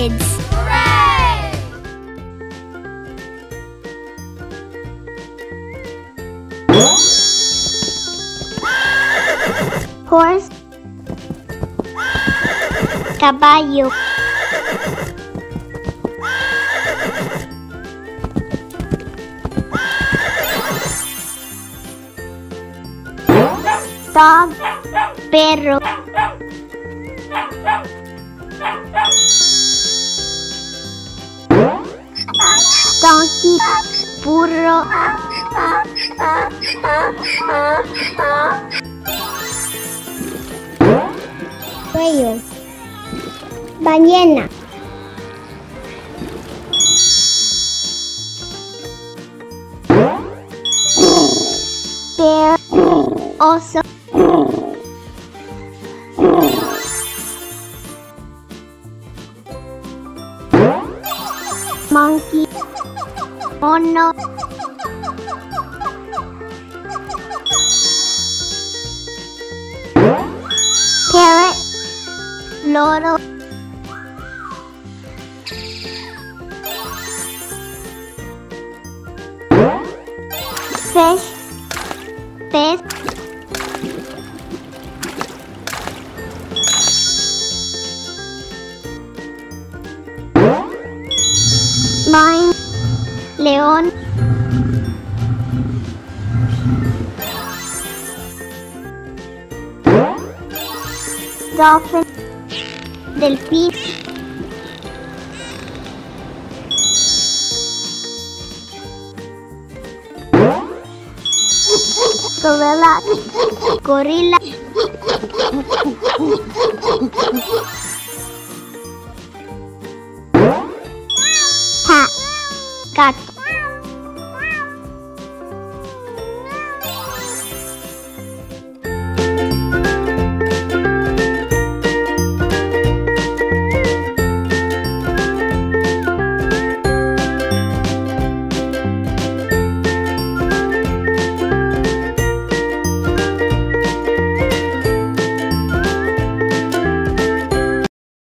Radarkids. Hooray! Horse, caballo, dog, perro, donkey, burro, cuello, ballena, bear, oso, monkey, mono, parrot, loro, fish, pez, lion, león, dolphin, delfín, gorilla, gorila, cat, gato.